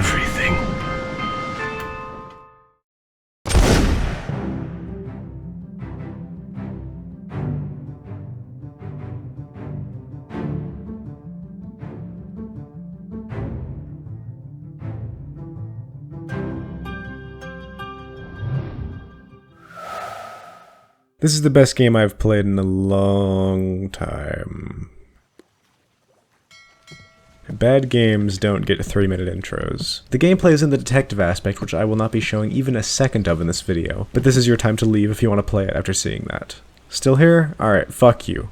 everything. This is the best game I've played in a long time. Bad games don't get 30-minute intros. The gameplay is in the detective aspect, which I will not be showing even a second of in this video, but this is your time to leave if you want to play it after seeing that. Still here? Alright, fuck you.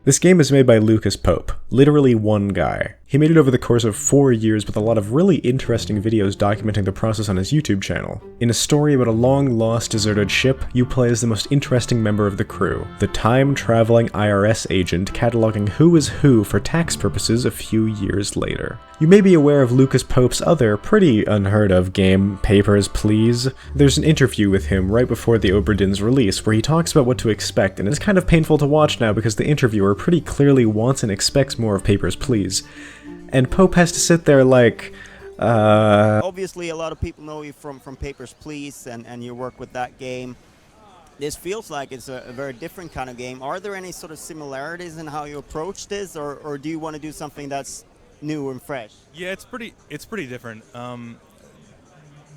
This game is made by Lucas Pope, literally one guy. He made it over the course of 4 years with a lot of really interesting videos documenting the process on his YouTube channel. In a story about a long-lost, deserted ship, you play as the most interesting member of the crew, the time-traveling IRS agent cataloging who is who for tax purposes a few years later. You may be aware of Lucas Pope's other, pretty unheard-of game, Papers, Please. There's an interview with him right before the Obra Dinn's release where he talks about what to expect, and it's kind of painful to watch now because the interviewer pretty clearly wants and expects more of Papers, Please. And Pope has to sit there like, Obviously, a lot of people know you from Papers, Please, and your work with that game. This feels like it's a very different kind of game. Are there any sort of similarities in how you approach this, or do you want to do something that's new and fresh? Yeah, it's pretty different.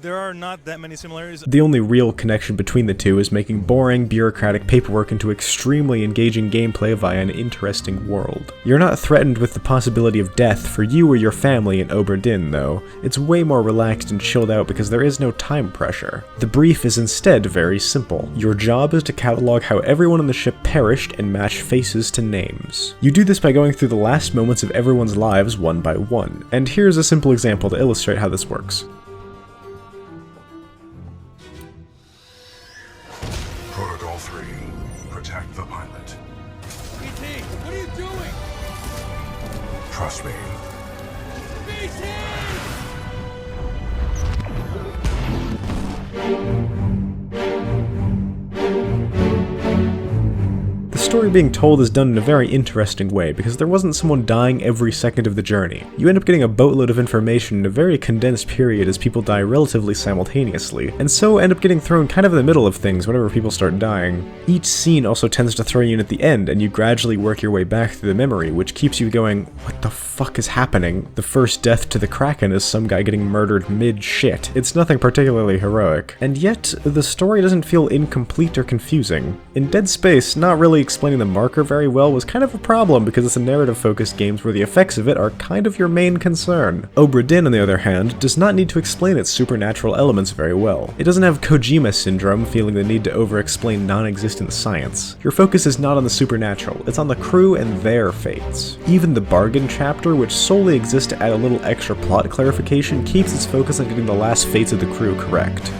There are not that many similarities. The only real connection between the two is making boring, bureaucratic paperwork into extremely engaging gameplay via an interesting world. You're not threatened with the possibility of death for you or your family in Obra Dinn, though. It's way more relaxed and chilled out because there is no time pressure. The brief is instead very simple. Your job is to catalog how everyone on the ship perished and match faces to names. You do this by going through the last moments of everyone's lives one by one, and here's a simple example to illustrate how this works. Protocol 3. Protect the pilot. BT, what are you doing? Trust me. BT! The story being told is done in a very interesting way because there wasn't someone dying every second of the journey. You end up getting a boatload of information in a very condensed period as people die relatively simultaneously, and so end up getting thrown kind of in the middle of things whenever people start dying. Each scene also tends to throw you in at the end, and you gradually work your way back through the memory, which keeps you going, what the fuck is happening? The first death to the Kraken is some guy getting murdered mid-shit. It's nothing particularly heroic. And yet, the story doesn't feel incomplete or confusing. In Dead Space, not really explaining the marker very well was kind of a problem because it's a narrative-focused games where the effects of it are kind of your main concern. Obra Dinn, on the other hand, does not need to explain its supernatural elements very well. It doesn't have Kojima syndrome, feeling the need to over-explain non-existent science. Your focus is not on the supernatural, it's on the crew and their fates. Even the bargain chapter, which solely exists to add a little extra plot clarification, keeps its focus on getting the last fates of the crew correct.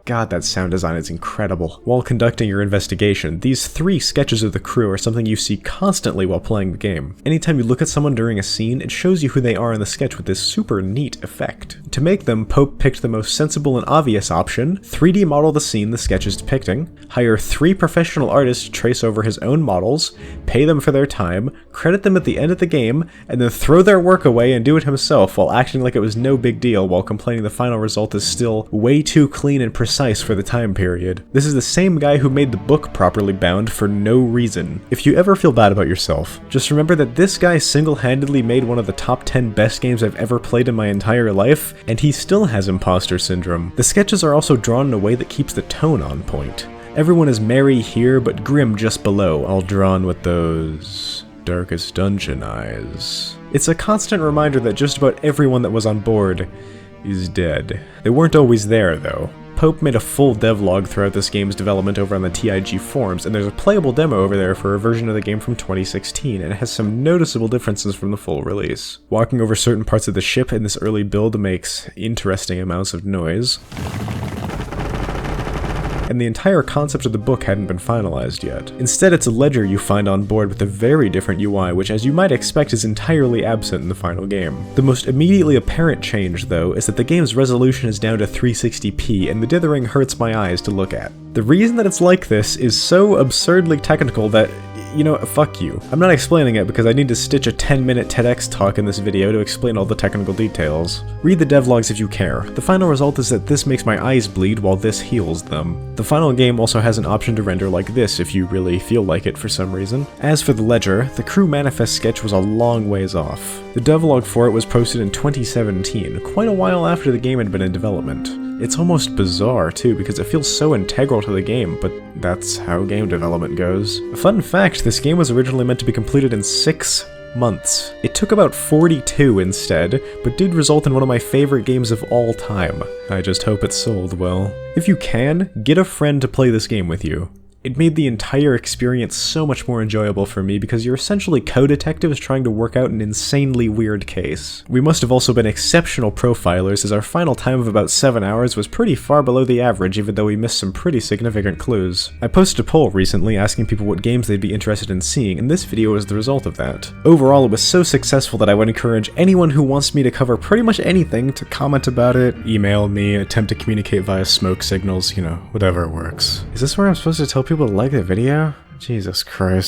God, that sound design is incredible. While conducting your investigation, these 3 sketches of the crew are something you see constantly while playing the game. Anytime you look at someone during a scene, it shows you who they are in the sketch with this super neat effect. To make them, Pope picked the most sensible and obvious option: 3D model the scene the sketch is depicting, hire 3 professional artists to trace over his own models, pay them for their time, credit them at the end of the game, and then throw their work away and do it himself while acting like it was no big deal while complaining the final result is still way too clean and precise for the time period. This is the same guy who made the book properly bound for no reason. If you ever feel bad about yourself, just remember that this guy single-handedly made one of the top 10 best games I've ever played in my entire life, and he still has imposter syndrome. The sketches are also drawn in a way that keeps the tone on point. Everyone is merry here, but grim just below, all drawn with those darkest dungeon eyes. It's a constant reminder that just about everyone that was on board is dead. They weren't always there, though. Pope made a full devlog throughout this game's development over on the TIG forums, and there's a playable demo over there for a version of the game from 2016, and it has some noticeable differences from the full release. Walking over certain parts of the ship in this early build makes interesting amounts of noise. and the entire concept of the book hadn't been finalized yet. Instead, it's a ledger you find on board with a very different UI, which as you might expect is entirely absent in the final game. The most immediately apparent change, though, is that the game's resolution is down to 360p, and the dithering hurts my eyes to look at. The reason that it's like this is so absurdly technical that, you know, fuck you. I'm not explaining it because I need to stitch a 10-minute TEDx talk in this video to explain all the technical details. Read the devlogs if you care. The final result is that this makes my eyes bleed while this heals them. The final game also has an option to render like this if you really feel like it for some reason. As for the ledger, the crew manifest sketch was a long ways off. The devlog for it was posted in 2017, quite a while after the game had been in development. It's almost bizarre, too, because it feels so integral to the game, but that's how game development goes. A fun fact, this game was originally meant to be completed in 6 months. It took about 42 instead, but did result in one of my favorite games of all time. I just hope it sold well. If you can, get a friend to play this game with you. It made the entire experience so much more enjoyable for me because you're essentially co-detectives trying to work out an insanely weird case. We must have also been exceptional profilers as our final time of about 7 hours was pretty far below the average even though we missed some pretty significant clues. I posted a poll recently asking people what games they'd be interested in seeing, and this video is the result of that. Overall, it was so successful that I would encourage anyone who wants me to cover pretty much anything to comment about it, email me, attempt to communicate via smoke signals, you know, whatever works. Is this where I'm supposed to tell people to like the video? Jesus Christ.